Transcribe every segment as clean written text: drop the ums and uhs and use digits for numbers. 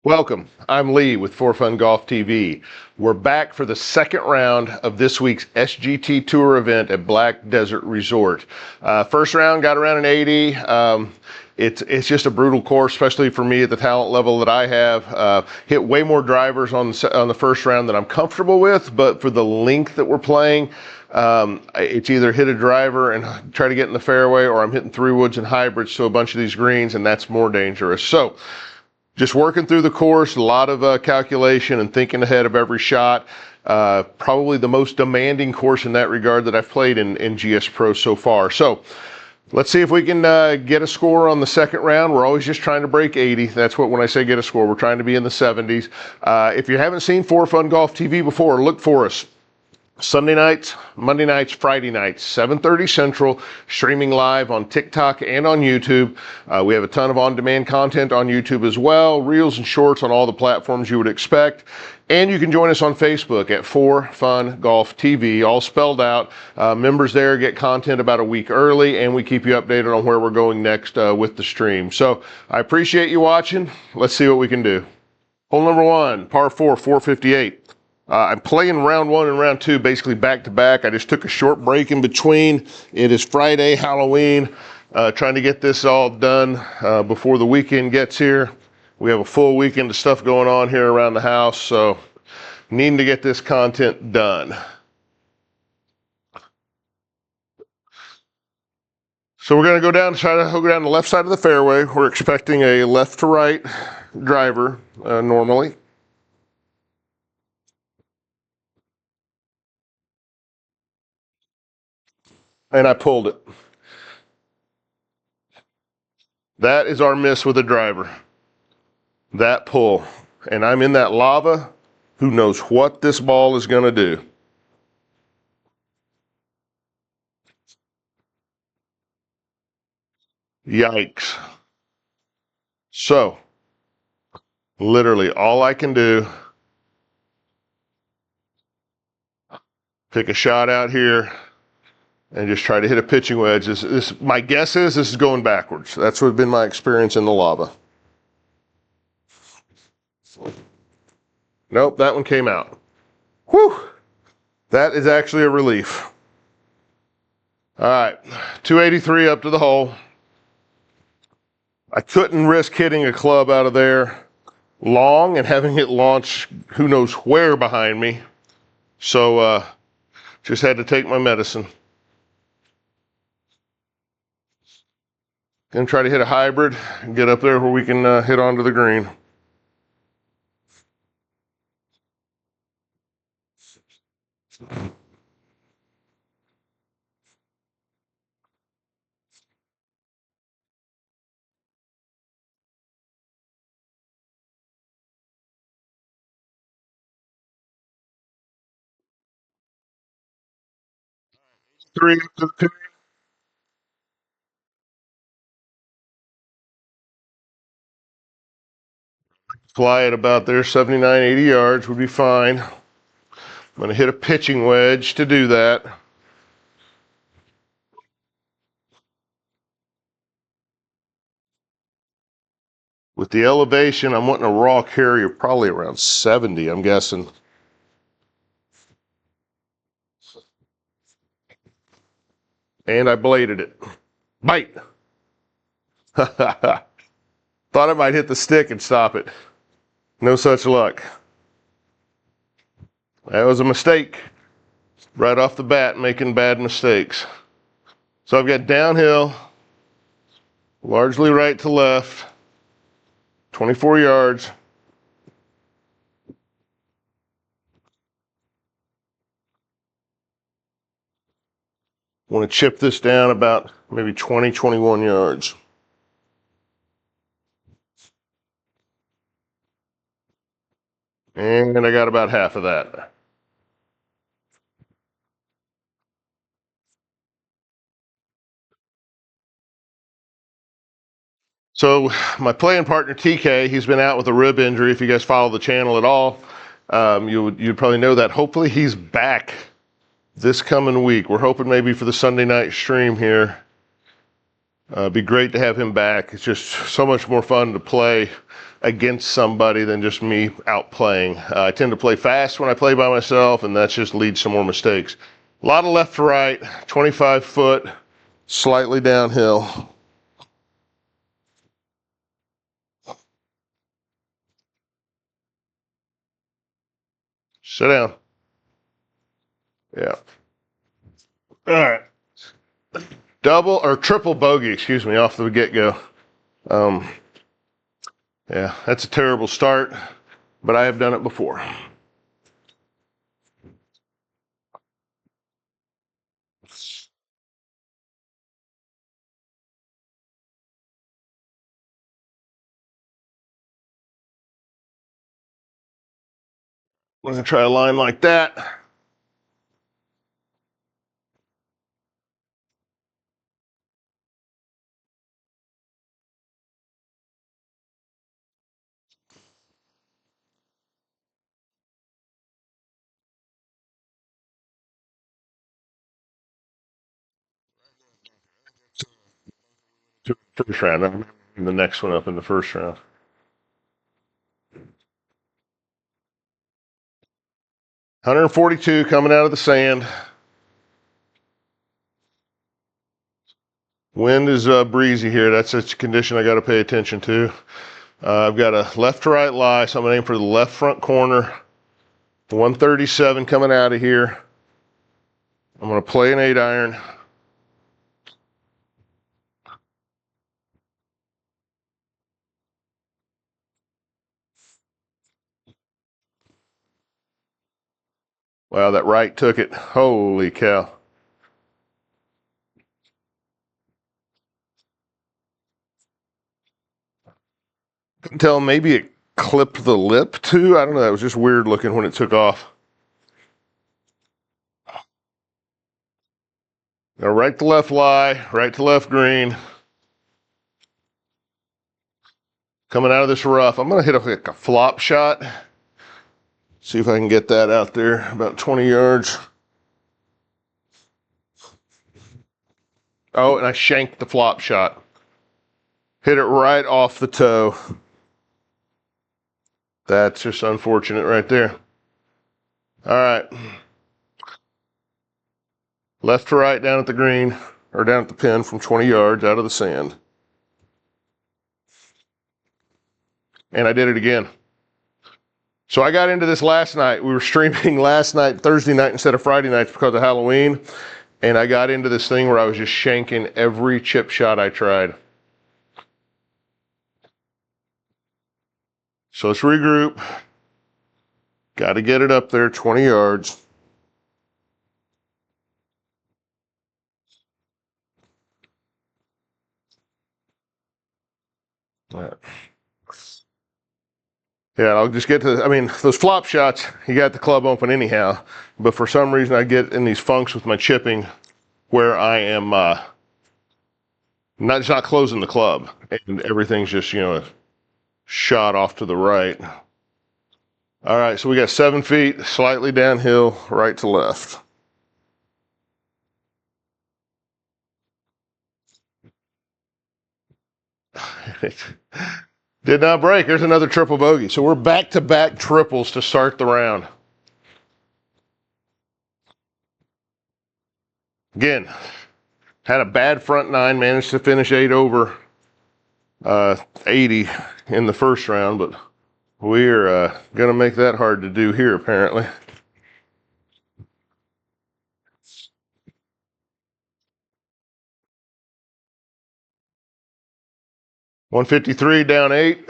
Welcome. I'm Lee with For Fun Golf TV. We're back for the second round of this week's SGT Tour event at Black Desert Resort. First round got around an 80. It's just a brutal course, especially for me at the talent level that I have. Hit way more drivers on the first round than I'm comfortable with, but for the length that we're playing, it's either hit a driver and try to get in the fairway, or I'm hitting three woods and hybrids to a bunch of these greens, and that's more dangerous. So just working through the course, a lot of calculation and thinking ahead of every shot. Probably the most demanding course in that regard that I've played in GS Pro so far. So let's see if we can get a score on the second round. We're always just trying to break 80. That's what, when I say get a score, we're trying to be in the 70s. If you haven't seen For Fun Golf TV before, look for us Sunday nights, Monday nights, Friday nights, 7:30 Central, streaming live on TikTok and on YouTube. We have a ton of on-demand content on YouTube as well, reels and shorts on all the platforms you would expect. And you can join us on Facebook at For Fun Golf TV, all spelled out. Members there get content about a week early, and we keep you updated on where we're going next with the stream. So I appreciate you watching. Let's see what we can do. Hole number one, par 4, 458. I'm playing round one and round two basically back to back. I just took a short break in between. It is Friday, Halloween, trying to get this all done before the weekend gets here. We have a full weekend of stuff going on here around the house, so needing to get this content done. So we're going to go down, try to go down the left side of the fairway. We're expecting a left to right driver normally. And I pulled it. That is our miss with a driver. That pull. And I'm in that lava. Who knows what this ball is going to do? Yikes. So, literally all I can do, pick a shot out here and just try to hit a pitching wedge. My guess is this is going backwards. That's what's been my experience in the lava. Nope, that one came out. Whew! That is actually a relief. All right, 283 up to the hole. I couldn't risk hitting a club out of there long and having it launch who knows where behind me. So just had to take my medicine. Gonna try to hit a hybrid and get up there where we can hit onto the green. Three to the pin. Fly at about there, 79, 80 yards would be fine. I'm going to hit a pitching wedge to do that. With the elevation, I'm wanting a raw carry of probably around 70, I'm guessing. And I bladed it. Bite! Thought I might hit the stick and stop it. No such luck. That was a mistake. Right off the bat, making bad mistakes. So I've got downhill, largely right to left, 24 yards. Want to chip this down about maybe 20, 21 yards. And I got about half of that. So my playing partner TK, he's been out with a rib injury. If you guys follow the channel at all, you'd probably know that. Hopefully he's back this coming week. We're hoping maybe for the Sunday night stream here. It'd be great to have him back. It's just so much more fun to play against somebody than just me outplaying. I tend to play fast when I play by myself, and that just leads to more mistakes. A lot of left to right, 25 foot, slightly downhill. Sit down. Yeah. All right. Double or triple bogey, excuse me, off the get-go. Yeah, that's a terrible start, but I have done it before. I'm gonna try a line like that. To the first round. I'm the next one up in the first round. $142 coming out of the sand. Wind is breezy here. That's a condition I got to pay attention to. I've got a left to right lie, so I'm going to aim for the left front corner. 137 coming out of here. I'm going to play an 8-iron. Wow, that right took it. Holy cow. Couldn't tell, maybe it clipped the lip too. I don't know. That was just weird looking when it took off. Now right to left lie, right to left green. Coming out of this rough, I'm going to hit like a flop shot. See if I can get that out there about 20 yards. Oh, and I shanked the flop shot. Hit it right off the toe. That's just unfortunate right there. All right. Left to right down at the green, or down at the pin from 20 yards out of the sand. And I did it again. So I got into this last night. We were streaming last night, Thursday night instead of Friday nights because of Halloween. And I got into this thing where I was just shanking every chip shot I tried. So let's regroup. Got to get it up there, 20 yards. All right. Yeah, I'll just get to, I mean, those flop shots, you got the club open anyhow. But for some reason, I get in these funks with my chipping where I am not just not closing the club. And everything's just, shot off to the right. All right, so we got 7 feet, slightly downhill, right to left. Did not break. There's another triple bogey. So we're back-to-back triples to start the round. Again, had a bad front nine, managed to finish 8 over 80 in the first round, but we're going to make that hard to do here, apparently. $153 down 8.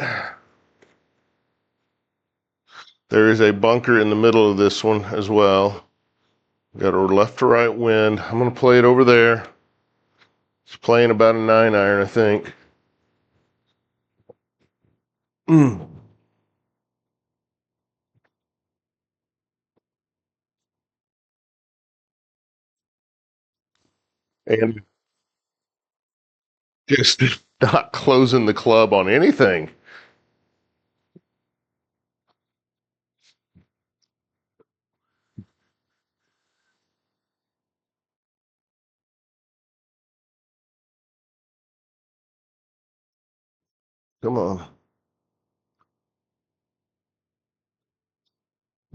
There is a bunker in the middle of this one as well. Got a left to right wind. I'm going to play it over there. It's playing about a 9-iron, I think. And just not closing the club on anything. Come on.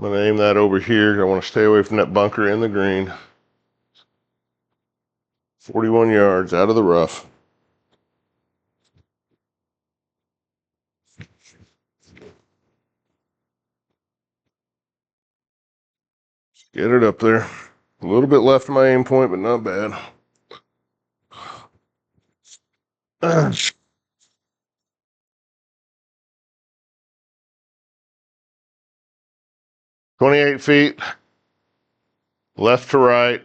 I'm going to aim that over here. I want to stay away from that bunker in the green. 41 yards out of the rough. Get it up there. A little bit left of my aim point, but not bad. 28 feet, left to right,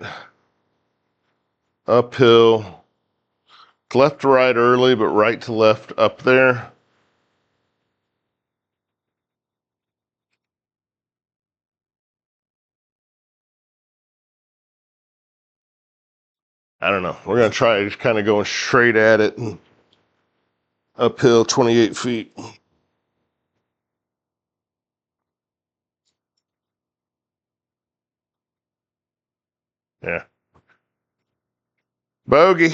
uphill, left to right early, but right to left up there. I don't know. We're going to try just kind of going straight at it and uphill 28 feet. Yeah. Bogey.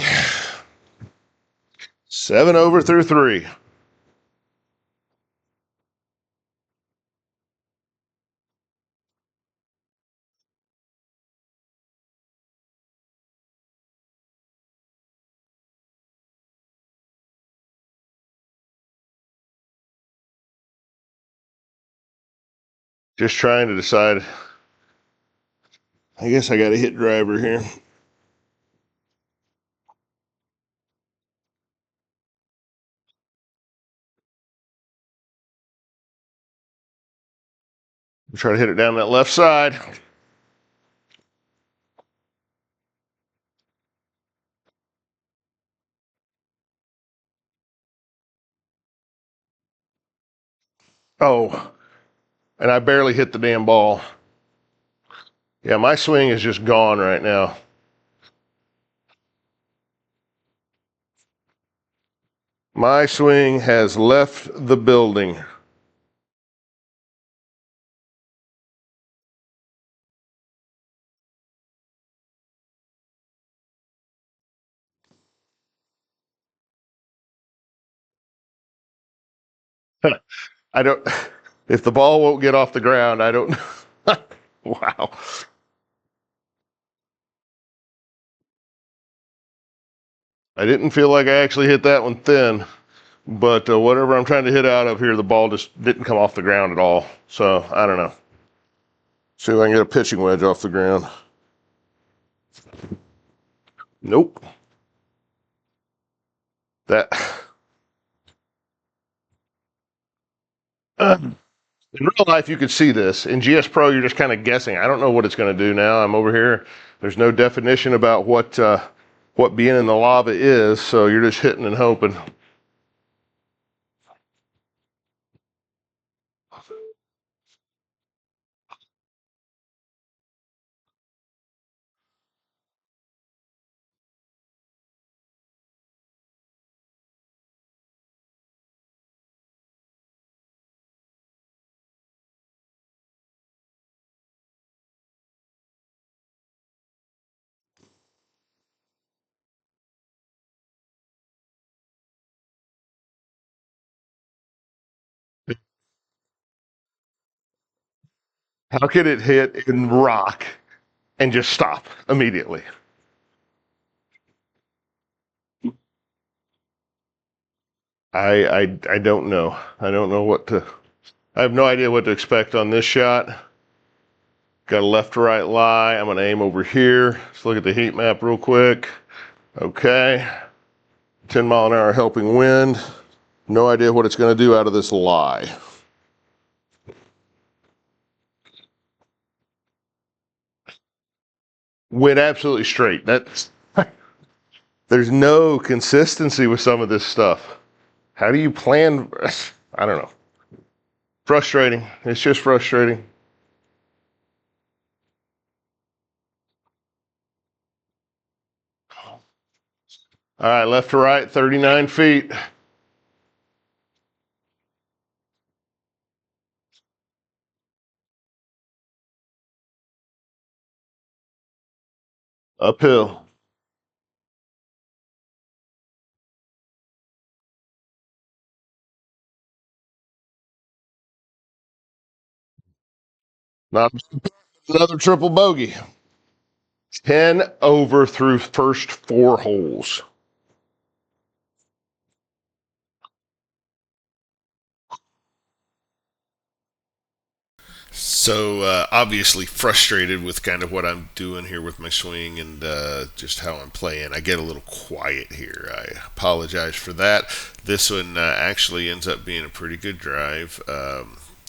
7 over through 3. Just trying to decide. I guess I got a hit driver here. Try to hit it down that left side. Oh, and I barely hit the damn ball. Yeah, my swing is just gone right now. My swing has left the building. I don't, if the ball won't get off the ground, I don't know. Wow. I didn't feel like I actually hit that one thin, but whatever I'm trying to hit out of here, the ball just didn't come off the ground at all. So I don't know. See if I can get a pitching wedge off the ground. Nope. That. In real life, you could see this. In GS Pro, you're just kind of guessing. I don't know what it's going to do now. I'm over here. There's no definition about what being in the lava is, so you're just hitting and hoping. How could it hit in rock and just stop immediately? I don't know. I don't know what to. I have no idea what to expect on this shot. Got a left to right lie. I'm gonna aim over here. Let's look at the heat map real quick. Okay. 10-mile-an-hour helping wind. No idea what it's gonna do out of this lie. Went absolutely straight. That's there's no consistency with some of this stuff. How do you plan? I don't know. Frustrating. It's just frustrating. All right, left to right, 39 feet. Uphill. Not another triple bogey. 10 over through first four holes. So obviously frustrated with kind of what I'm doing here with my swing and just how I'm playing. I get a little quiet here. I apologize for that. This one actually ends up being a pretty good drive.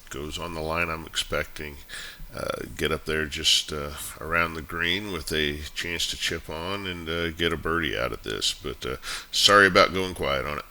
Goes on the line I'm expecting. Get up there just around the green with a chance to chip on and get a birdie out of this. But sorry about going quiet on it.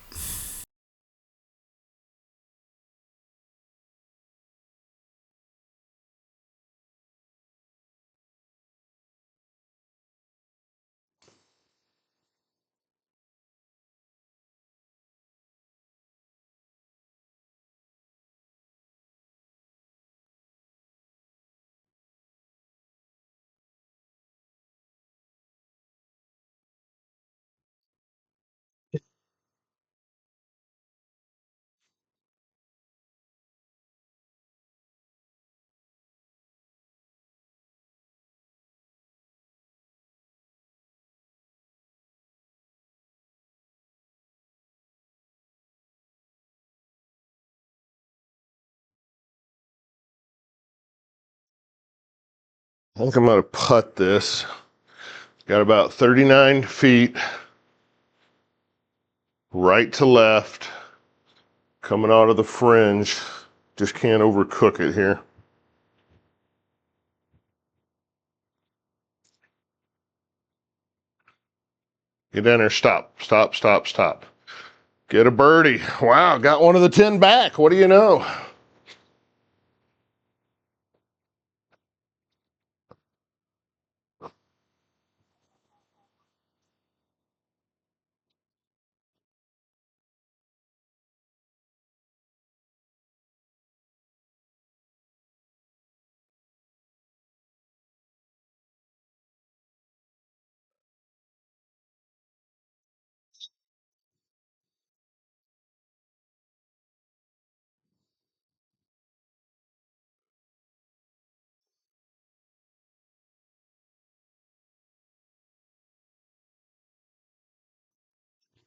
I think I'm going to putt this. Got about 39 feet right to left coming out of the fringe. Just can't overcook it here. Get down there. Stop, stop, stop, stop. Get a birdie. Wow, got one of the 10 back. What do you know?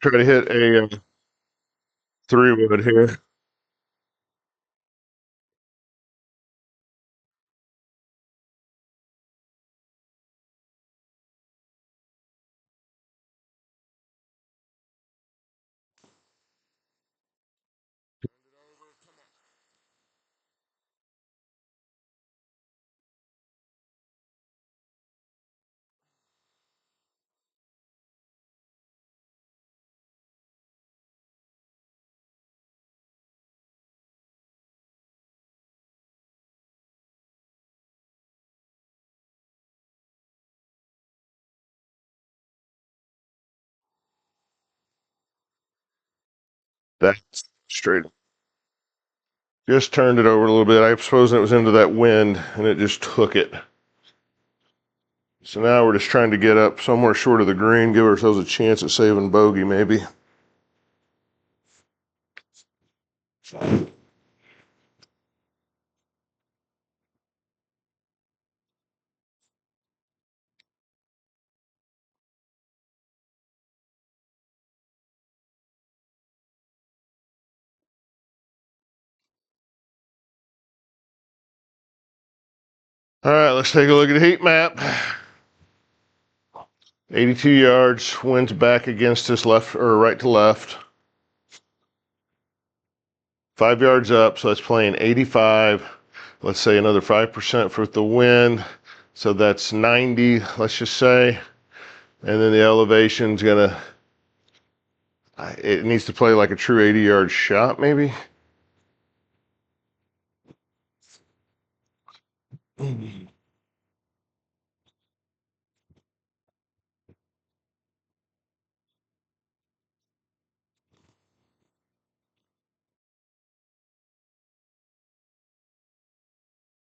Try to hit a three wood here. That's straight. Just turned it over a little bit. I suppose it was into that wind and it just took it. So now we're just trying to get up somewhere short of the green, give ourselves a chance at saving bogey maybe. All right, let's take a look at the heat map. 82 yards, wind's back against us left or right to left. 5 yards up, so that's playing 85. Let's say another 5% for the wind. So that's 90, let's just say. And then the elevation's gonna, it needs to play like a true 80-yard shot, maybe.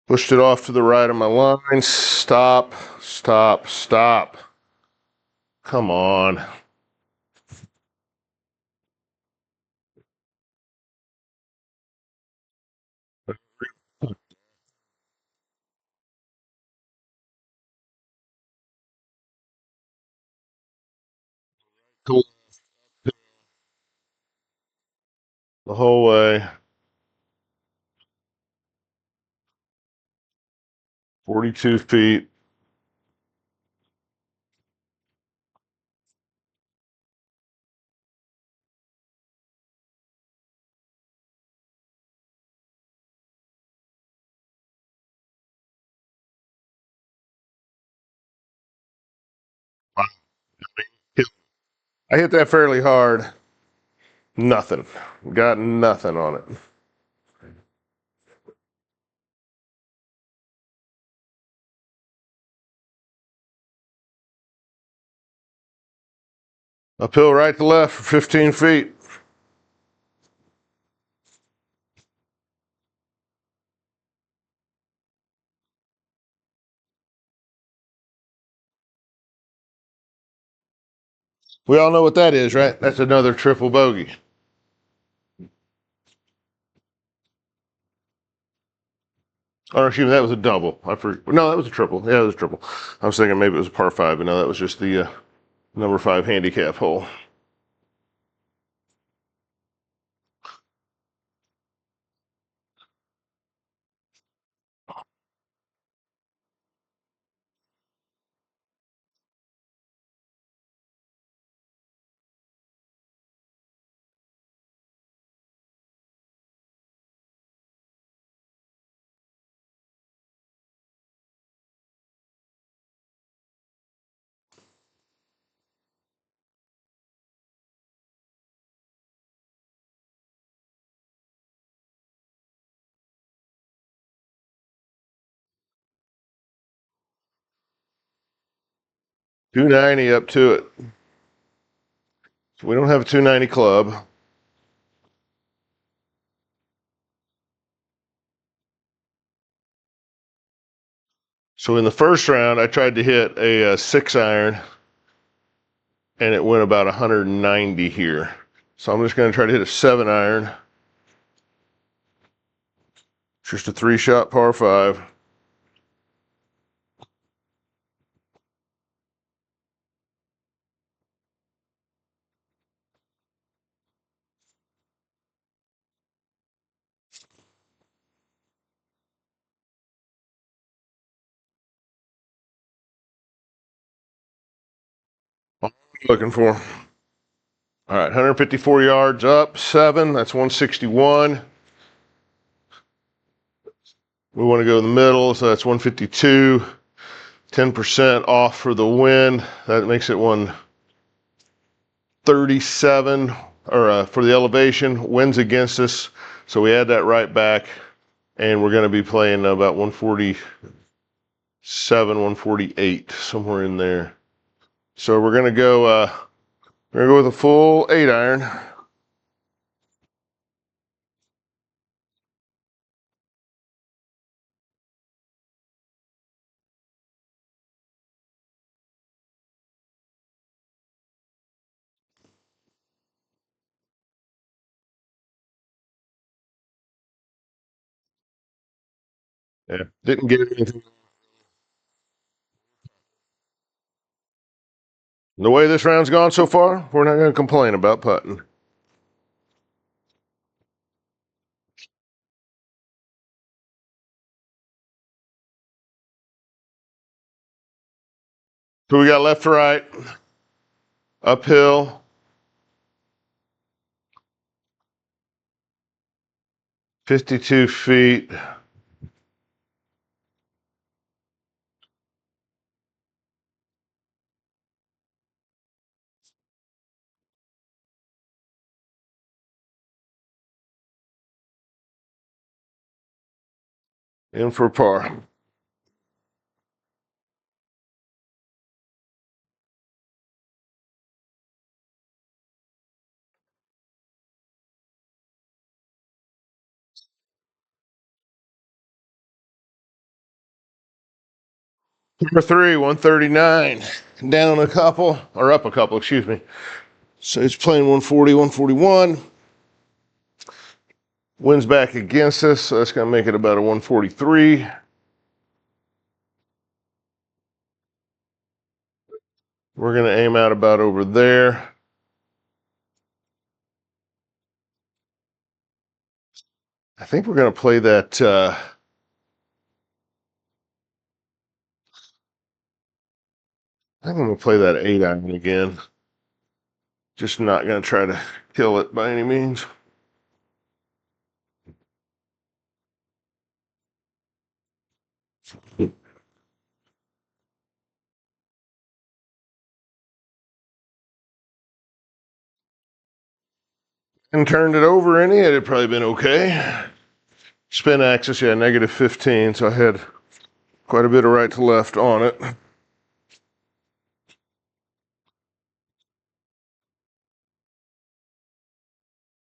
Pushed it off to the right of my line. Stop, stop, stop. Come on. Cool. The whole way. 42 feet. I hit that fairly hard. Nothing. Got nothing on it. Uphill right to left for 15 feet. We all know what that is, right? That's another triple bogey. Or excuse me, that was a double. No, that was a triple. Yeah, it was a triple. I was thinking maybe it was a par five, but no, that was just the number 5 handicap hole. .290 up to it. So we don't have a .290 club. So in the first round, I tried to hit a 6-iron, and it went about 190 here. So I'm just going to try to hit a 7-iron. Just a 3-shot par 5. Looking for. All right, 154 yards up, 7. That's 161. We want to go in the middle, so that's 152. 10% off for the wind. That makes it 137, or for the elevation. Wind's against us, so we add that right back, and we're going to be playing about 147, 148, somewhere in there. So we're going to go with a full 8-iron. Yeah, didn't get anything. The way this round's gone so far, we're not going to complain about putting. So we got left to right, uphill, 52 feet. In for par. Number 3, 139. Down a couple, or up a couple, excuse me. So it's playing 140, 141. Wind's back against us, so that's going to make it about a 143. We're going to aim out about over there. I think we're going to play that. I think I'm going to play that 8-iron again. Just not going to try to kill it by any means. And turned it over any, it had probably been okay. Spin axis, yeah, -15, so I had quite a bit of right to left on it.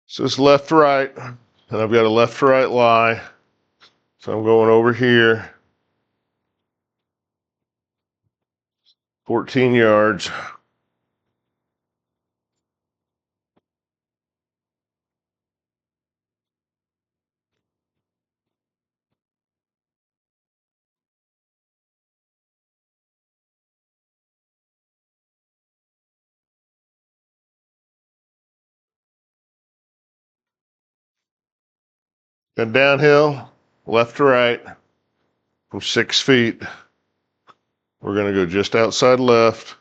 So it's left to right, and I've got a left to right lie. So I'm going over here, 14 yards. Got downhill, left to right, from 6 feet. We're going to go just outside left.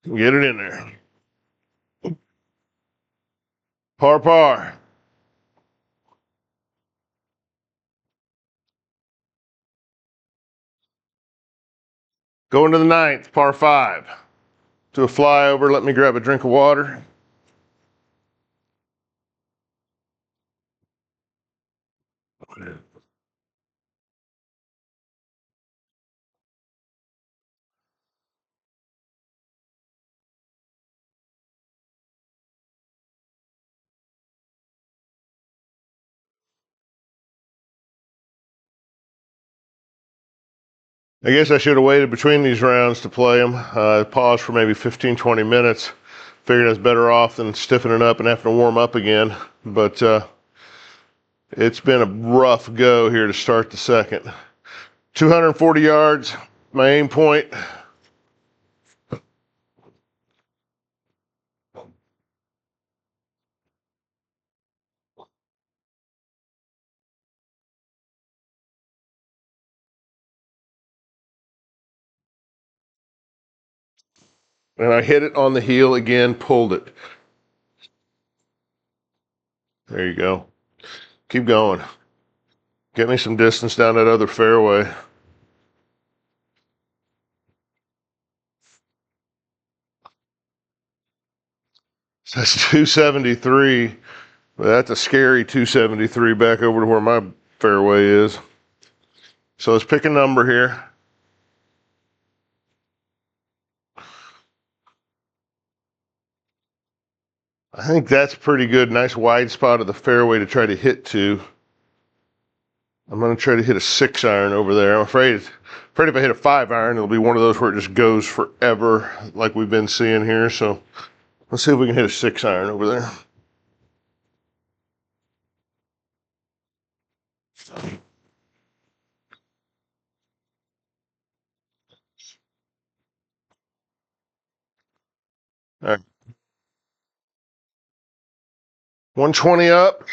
Get it in there. Par par. Going to the 9th, par 5. To a flyover, let me grab a drink of water. I guess I should have waited between these rounds to play them. Paused for maybe 15, 20 minutes. Figured I was better off than stiffening up and having to warm up again. But it's been a rough go here to start the second. 240 yards, my aim point. And I hit it on the heel again, pulled it. There you go. Keep going. Get me some distance down that other fairway. So that's 273. But that's a scary 273 back over to where my fairway is. So let's pick a number here. I think that's pretty good. Nice wide spot of the fairway to try to hit to. I'm going to try to hit a 6-iron over there. I'm afraid if I hit a 5-iron, it'll be one of those where it just goes forever like we've been seeing here. So let's see if we can hit a 6-iron over there. All right. 120 up.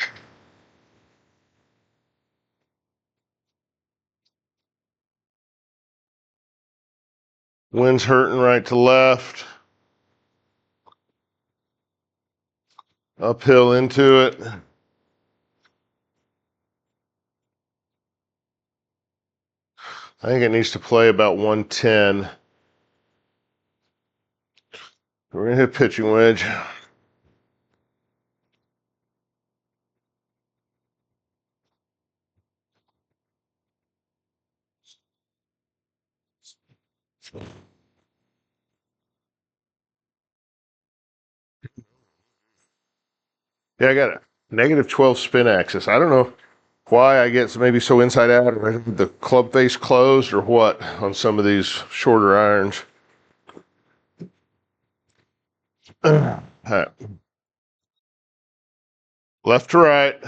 Wind's hurting right to left. Uphill into it. I think it needs to play about 110. We're going to hit pitching wedge. Yeah, I got a -12 spin axis. I don't know why I get maybe so inside out, or the club face closed, or what on some of these shorter irons. All right. Left to right.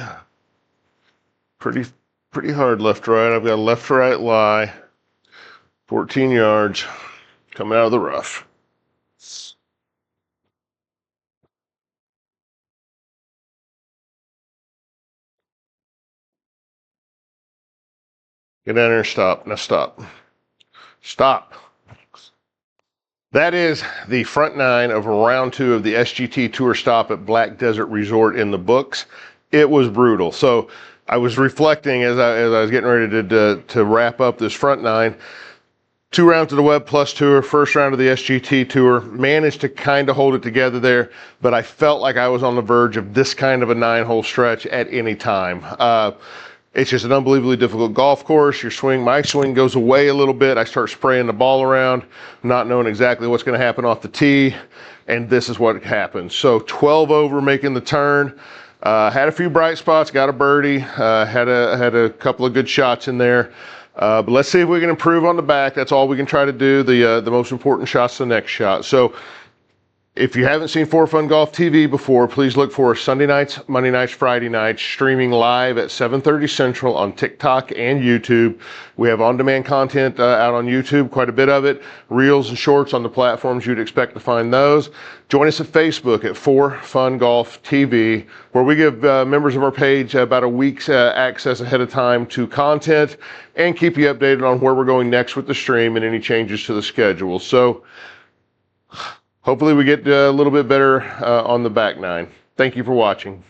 Pretty hard left to right. I've got a left to right lie. 14 yards coming out of the rough. Get down there and stop. Now stop. Stop. That is the front nine of round 2 of the SGT Tour stop at Black Desert Resort in the books. It was brutal. So I was reflecting as I was getting ready to wrap up this front nine. 2 rounds of the Web Plus Tour, first round of the SGT Tour. Managed to kind of hold it together there, but I felt like I was on the verge of this kind of a 9-hole stretch at any time. It's just an unbelievably difficult golf course. My swing goes away a little bit. I start spraying the ball around, not knowing exactly what's going to happen off the tee, and this is what happened. So 12 over making the turn. Had a few bright spots, got a birdie, had a couple of good shots in there. But let's see if we can improve on the back. That's all we can try to do. The most important shot's the next shot. So if you haven't seen For Fun Golf TV before, please look for us Sunday nights, Monday nights, Friday nights, streaming live at 7:30 Central on TikTok and YouTube. We have on-demand content out on YouTube, quite a bit of it. Reels and shorts on the platforms you'd expect to find those. Join us at Facebook at For Fun Golf TV, where we give members of our page about a week's access ahead of time to content and keep you updated on where we're going next with the stream and any changes to the schedule. So hopefully we get a little bit better on the back nine. Thank you for watching.